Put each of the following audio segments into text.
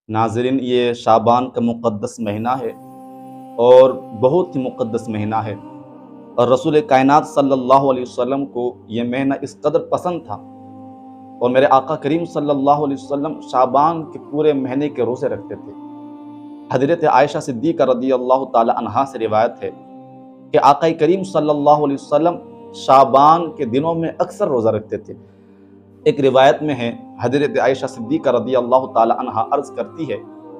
ناظرین، یہ شعبان کا مقدس مہینہ ہے اور بہت ہی مقدس مہینہ ہے، اور رسول کائنات صلی اللہ علیہ وسلم کو یہ مہینہ اس قدر پسند تھا، اور میرے آقا کریم صلی اللہ علیہ وسلم شعبان کے پورے مہینے کے روزے رکھتے تھے۔ حضرت عائشہ صدیقہ رضی اللہ تعالی عنہا سے روایت ہے کہ آقا کریم صلی اللہ علیہ وسلم شعبان کے دنوں میں اکثر روزہ رکھتے تھے۔ ایک روایت میں ہے، حضرت عائشہ صدیقہ رضی اللہ تعالی عنہا عرض کرتی ہے،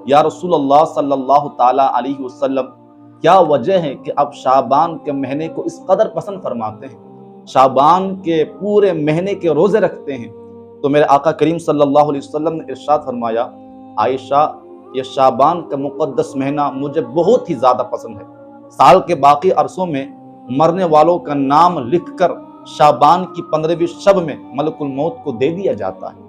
یا رسول اللہ صلی اللہ تعالی علیہ وسلم، کیا وجہ ہے کہ آپ شعبان کے مہینے کو اس قدر پسند فرماتے ہیں، شعبان کے پورے مہینے کے روزے رکھتے ہیں؟ تو میرے آقا کریم صلی اللہ علیہ وسلم نے ارشاد فرمایا، عائشہ، یہ شعبان کا مقدس مہینہ مجھے بہت ہی زیادہ پسند ہے۔ سال کے باقی عرصوں میں مرنے والوں کا نام لکھ کر شعبان کی 15ویں شب میں ملک الموت کو دے دیا جاتا ہے۔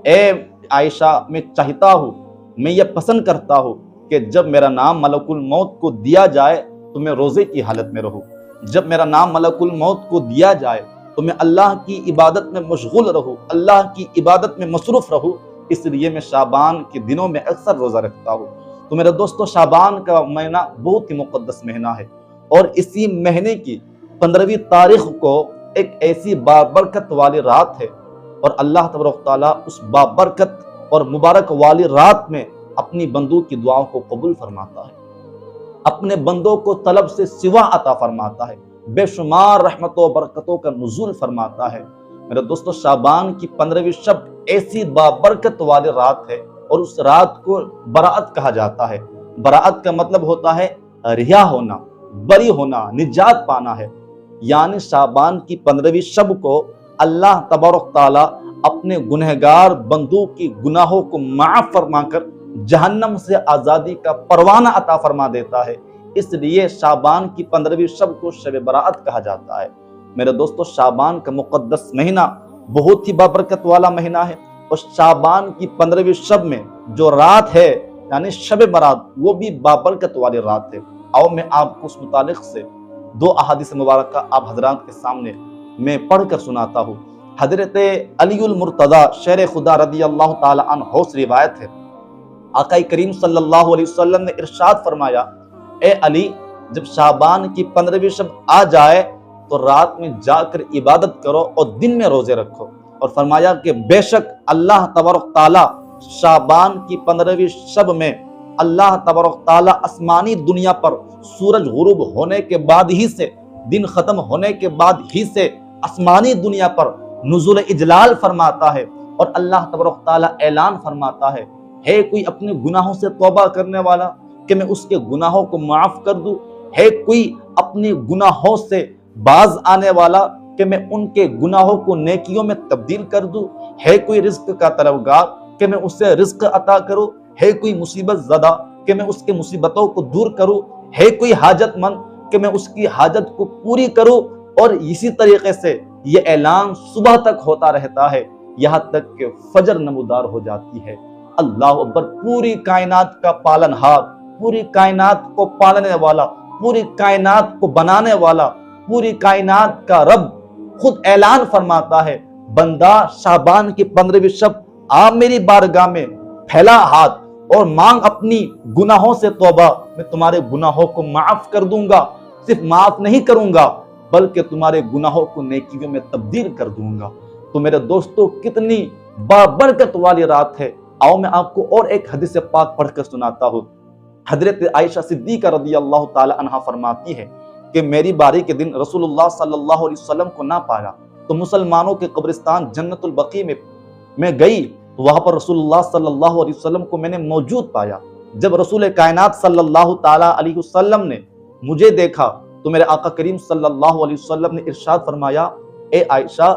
اے عائشہ، میں چاہتا ہوں، میں یہ پسند کرتا ہوں کہ جب میرا نام ملک الموت کو دیا جائے تو میں روزے کی حالت میں رہوں، جب میرا نام ملک الموت کو دیا جائے تو میں اللہ کی عبادت میں مشغول رہوں، اللہ کی عبادت میں مصروف رہوں، اس لیے میں شعبان کے دنوں میں اکثر روزہ رکھتا ہوں۔ تو میرے دوستو، شعبان کا مہینہ بہت ہی مقدس مہینہ ہے، اور اسی مہینے کی 15ویں تاریخ کو ایک ایسی بابرکت والی رات ہے، اور اللہ تبارک و تعالیٰ اس بابرکت اور مبارک والی رات میں اپنی بندوں کی دعاؤں کو قبول فرماتا ہے، اپنے بندوں کو طلب سے سوا عطا فرماتا ہے، بے شمار رحمتوں و برکتوں کا نزول فرماتا ہے۔ میرے دوستو، شعبان کی 15ویں شب ایسی بابرکت والی رات ہے، اور اس رات کو برات کہا جاتا ہے۔ برات کا مطلب ہوتا ہے رہا ہونا، بری ہونا، نجات پانا ہے۔ یعنی شعبان کی 15ویں شب کو اللہ تبارک تعالیٰ اپنے گنہگار بندوں کی گناہوں کو معاف فرما کر جہنم سے آزادی کا پروانہ عطا فرما دیتا ہے، اس لیے شعبان کی 15ویں شب کو شب برات کہا جاتا ہے۔ میرے دوستو، شعبان کا مقدس مہینہ بہت ہی بابرکت والا مہینہ ہے، اور شعبان کی 15ویں شب میں جو رات ہے یعنی شب برات، وہ بھی بابرکت والی رات ہے۔ آؤ میں آپ کو اس متعلق سے 2 احادیث مبارکہ آپ حضرات کے سامنے میں پڑھ کر سناتا ہوں۔ حضرت علی المرتضیٰ شیر خدا رضی اللہ تعالی عنہ سے روایت ہے، آقا کریم صلی اللہ علیہ وسلم نے ارشاد فرمایا، اے علی، جب شعبان کی 15ویں شب آ جائے تو رات میں جا کر عبادت کرو اور دن میں روزے رکھو، اور فرمایا کہ بے شک اللہ تبارک تعالیٰ شعبان کی 15ویں شب میں اللہ تبارک تعالیٰ آسمانی دنیا پر سورج غروب ہونے کے بعد ہی سے، دن ختم ہونے کے بعد ہی سے آسمانی دنیا پر نزول اجلال فرماتا ہے، اور اللہ تبارک تعالیٰ اعلان فرماتا ہے کوئی اپنے گناہوں سے توبہ کرنے والا کہ میں اس کے گناہوں کو معاف کر دوں، ہے کوئی اپنے گناہوں سے باز آنے والا کہ میں ان کے گناہوں کو نیکیوں میں تبدیل کر دوں، ہے کوئی رزق کا طلبگار کہ میں اسے رزق عطا کروں، ہے کوئی مصیبت زدہ کہ میں اس کے مصیبتوں کو دور کروں، ہے کوئی حاجت مند کہ میں اس کی حاجت کو پوری کروں۔ اور اسی طریقے سے یہ اعلان صبح تک ہوتا رہتا ہے، یہاں تک کہ فجر نمودار ہو جاتی ہے۔ اللہ اکبر! پوری کائنات کا پالن ہار، پوری کائنات کو پالنے والا، پوری کائنات کو بنانے والا، پوری کائنات کا رب خود اعلان فرماتا ہے، بندہ شعبان کی 15ویں شب آ میری بارگاہ میں، پھیلا ہاتھ اور مانگ اپنی گناہوں سے توبہ، میں تمہارے گناہوں کو معاف کر دوں گا، صرف معاف نہیں کروں گا بلکہ تمہارے گناہوں کو نیکیوں میں تبدیل کر دوں گا۔ تو میرے دوستو، کتنی بابرکت والی رات ہے۔ آؤ میں آپ کو اور ایک حدیث پاک پڑھ کر سناتا ہوں۔ حضرت عائشہ صدیقہ رضی اللہ تعالی عنہا فرماتی ہے کہ میری باری کے دن رسول اللہ صلی اللہ علیہ وسلم کو نہ پایا، تو مسلمانوں کے قبرستان جنت البقیع میں گئی، تو وہاں پر رسول اللہ صلی اللہ علیہ وسلم کو میں نے موجود پایا۔ جب رسول کائنات صلی اللہ تعالی علیہ وسلم نے مجھے دیکھا تو میرے آقا کریم صلی اللہ علیہ وسلم نے ارشاد فرمایا، اے عائشہ،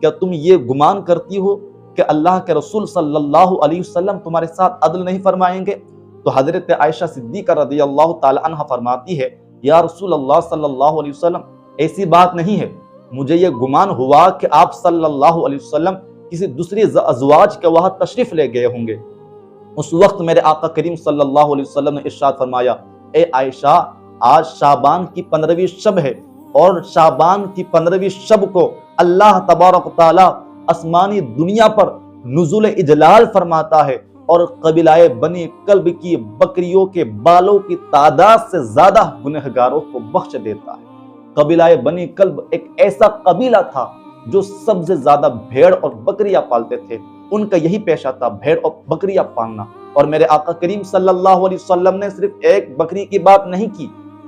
کیا تم یہ گمان کرتی ہو کہ اللہ کے رسول صلی اللہ علیہ وسلم تمہارے ساتھ عدل نہیں فرمائیں گے؟ تو حضرت عائشہ صدیقہ رضی اللہ تعالی عنہ فرماتی ہے، یا رسول اللہ صلی اللہ علیہ وسلم، ایسی بات نہیں ہے، مجھے یہ گمان ہوا کہ آپ صلی اللہ علیہ وسلم کسی دوسری ازواج کے وہاں تشریف لے گئے ہوں گے۔ اس وقت میرے آقا کریم صلی اللہ علیہ وسلم نے ارشاد فرمایا، اے عائشہ، آج شعبان کی 15ویں شب ہے، اور شعبان کی 15ویں شب کو اللہ تبارک تعالیٰ آسمانی دنیا پر نزول اجلال فرماتا ہے، اور قبیلہ بنی کلب کی بکریوں کے بالوں کی تعداد سے زیادہ گنہگاروں کو بخش دیتا ہے۔ قبیلہ بنی کلب ایک ایسا قبیلہ تھا جو سب سے زیادہ بھیڑ اور بکریاں پالتے تھے۔ ان کا یہی پیشہ تھا، بھیڑ اور بکریاں پالنا۔ اور میرے آقا کریم صلی اللہ علیہ وسلم نے صرف ایک بکری کی بات نہیں کی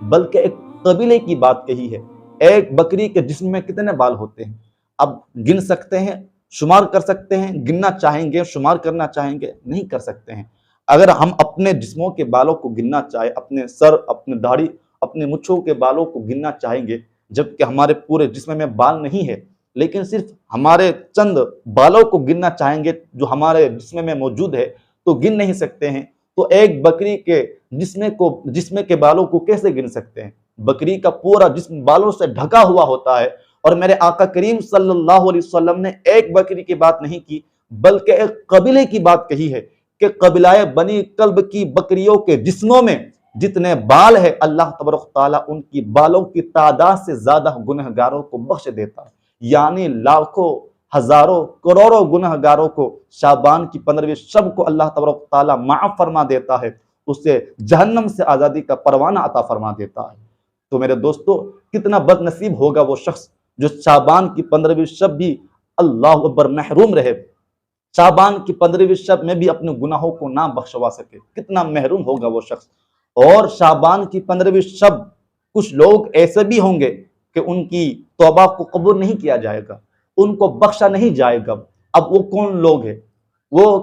بلکہ ایک قبیلے کی بات کہی ہے۔ ایک بکری کے جسم میں کتنے بال ہوتے ہیں؟ اب گن سکتے ہیں، شمار کر سکتے ہیں؟ گننا چاہیں گے، شمار کرنا چاہیں گے؟ نہیں کر سکتے ہیں۔ اگر ہم اپنے جسموں کے بالوں کو گننا چاہیں، اپنے سر، اپنے داڑھی، اپنے مچھوں کے بالوں کو گننا چاہیں گے، جبکہ ہمارے پورے جسم میں بال نہیں ہے، لیکن صرف ہمارے چند بالوں کو گننا چاہیں گے جو ہمارے جسم میں موجود ہے تو گن نہیں سکتے ہیں، تو ایک بکری کے جسم کے بالوں کو کیسے گن سکتے ہیں؟ بکری کا پورا جسم بالوں سے ڈھکا ہوا ہوتا ہے۔ اور میرے آقا کریم صلی اللہ علیہ وسلم نے ایک بکری کی بات نہیں کی بلکہ ایک قبیلے کی بات کہی ہے کہ قبیلہ بنی کلب کی بکریوں کے جسموں میں جتنے بال ہے، اللہ تبارک تعالیٰ ان کی بالوں کی تعداد سے زیادہ گنہگاروں کو بخش دیتا ہے۔ یعنی لاکھوں، ہزاروں، کروڑوں گنہگاروں کو شعبان کی 15ویں شب کو اللہ تبارک تعالیٰ معاف فرما دیتا ہے، اسے جہنم سے آزادی کا پروانہ عطا فرما دیتا ہے۔ تو میرے دوستو، کتنا بد نصیب ہوگا وہ شخص جو شعبان کی 15ویں شب بھی اللہ اکبر محروم رہے، شعبان کی 15ویں شب میں بھی اپنے گناہوں کو نہ بخشوا سکے، کتنا محروم ہوگا وہ شخص۔ اور شعبان کی 15ویں شب کچھ لوگ ایسے بھی ہوں گے کہ ان کی توبہ کو قبول نہیں کیا جائے گا، ان کو بخشا نہیں جائے گا۔ اب وہ کون لوگ ہیں؟ وہ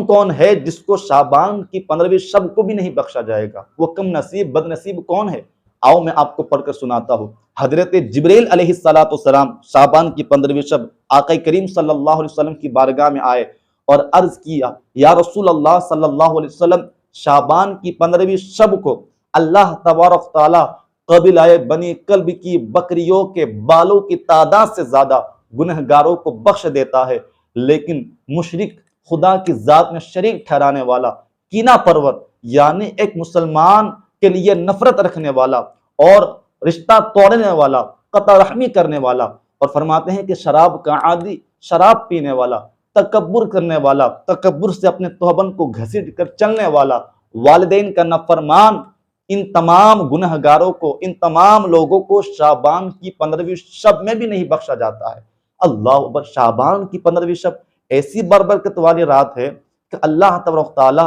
کون ہے جس کو شعبان کی 15ویں شب کو بھی نہیں بخشا جائے گا؟ وہ کم نصیب، بد نصیب کون ہے؟ آؤ میں آپ کو پڑھ کر سناتا ہوں۔ حضرت جبریل علیہ السلام شعبان کی 15ویں شب آقا کریم صلی اللہ علیہ وسلم کی بارگاہ میں آئے اور عرض کیا، یا رسول اللہ صلی اللہ علیہ وسلم، شعبان کی 15ویں شب کو اللہ تبارک تعالیٰ قبیلہ بنی کلب کی بکریوں کے بالوں کی تعداد سے زیادہ گنہگاروں کو بخش دیتا ہے، لیکن مشرک، خدا کی ذات میں شریک ٹھہرانے والا، کینہ پرور، یعنی ایک مسلمان کے لیے نفرت رکھنے والا اور رشتہ توڑنے والا، قطع رحمی کرنے والا، اور فرماتے ہیں کہ شراب کا عادی، شراب پینے والا، تکبر کرنے والا، تکبر سے اپنے توبن کو گھسیٹ کر چلنے والا، والدین کا نافرمان، ان تمام گنہگاروں کو، ان تمام لوگوں کو شعبان کی 15ویں شب میں بھی نہیں بخشا جاتا ہے۔ اللہ اکبر! شعبان کی 15ویں شب ایسی برکت والی رات ہے کہ اللہ تبارک تعالیٰ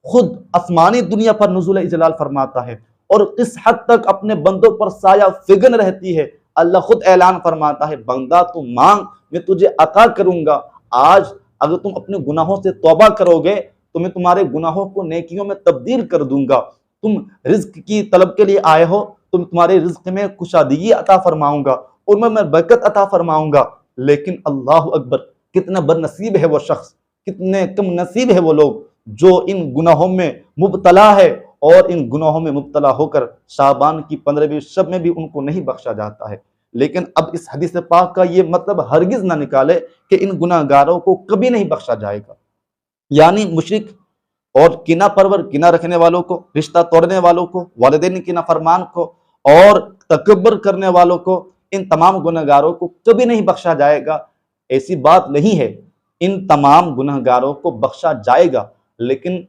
خود آسمانی دنیا پر نزول اجلال فرماتا ہے، اور کس حد تک اپنے بندوں پر سایہ فگن رہتی ہے۔ اللہ خود اعلان فرماتا ہے، بندہ تو مانگ، میں تجھے عطا کروں گا۔ آج اگر تم اپنے گناہوں سے توبہ کرو گے تو میں تمہارے گناہوں کو نیکیوں میں تبدیل کر دوں گا۔ تم رزق کی طلب کے لیے آئے ہو تو تمہارے رزق میں کشادگی عطا فرماؤں گا، اور میں برکت عطا فرماؤں گا۔ لیکن اللہ اکبر! کتنا بد نصیب ہے وہ شخص، کتنے کم نصیب ہے وہ لوگ جو ان گناہوں میں مبتلا ہے، اور ان گناہوں میں مبتلا ہو کر شعبان کی 15ویں شب میں بھی ان کو نہیں بخشا جاتا ہے۔ لیکن اب اس حدیث پاک کا یہ مطلب ہرگز نہ نکالے کہ ان گناہگاروں کو کبھی نہیں بخشا جائے گا۔ یعنی مشرک اور کینہ پرور، کینہ رکھنے والوں کو، رشتہ توڑنے والوں کو، والدین کی نافرمان کو، اور تکبر کرنے والوں کو، ان تمام گنہگاروں کو کبھی نہیں بخشا جائے گا۔ ایسی بات نہیں ہے، ان تمام گنہگاروں کو بخشا جائے گا، لیکن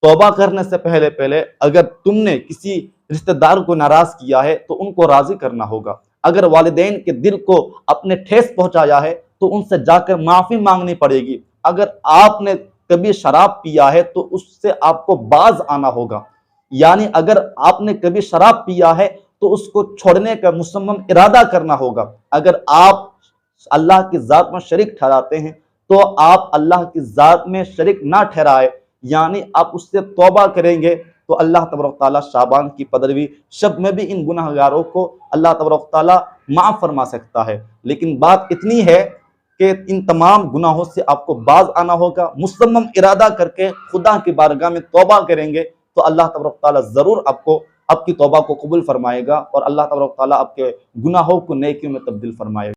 توبہ کرنے سے پہلے اگر تم نے کسی رشتہ دار کو ناراض کیا ہے تو ان کو راضی کرنا ہوگا۔ اگر والدین کے دل کو اپنے ٹھیس پہنچایا ہے تو ان سے جا کر معافی مانگنی پڑے گی۔ اگر آپ نے کبھی شراب پیا ہے تو اس سے آپ کو باز آنا ہوگا، یعنی اگر آپ نے کبھی شراب پیا ہے تو اس کو چھوڑنے کا مصمم ارادہ کرنا ہوگا۔ اگر آپ اللہ کی ذات میں شریک ٹھہراتے ہیں تو آپ اللہ کی ذات میں شریک نہ ٹھہرائے، یعنی آپ اس سے توبہ کریں گے تو اللہ تبارک تعالیٰ شعبان کی 15ویں شب میں بھی ان گناہگاروں کو اللہ تبارک تعالیٰ معاف فرما سکتا ہے۔ لیکن بات اتنی ہے کہ ان تمام گناہوں سے آپ کو باز آنا ہوگا، مصمم ارادہ کر کے خدا کی بارگاہ میں توبہ کریں گے تو اللہ تبارک تعالیٰ ضرور آپ کی توبہ کو قبول فرمائے گا، اور اللہ تبارک تعالیٰ آپ کے گناہوں کو نیکیوں میں تبدیل فرمائے گا۔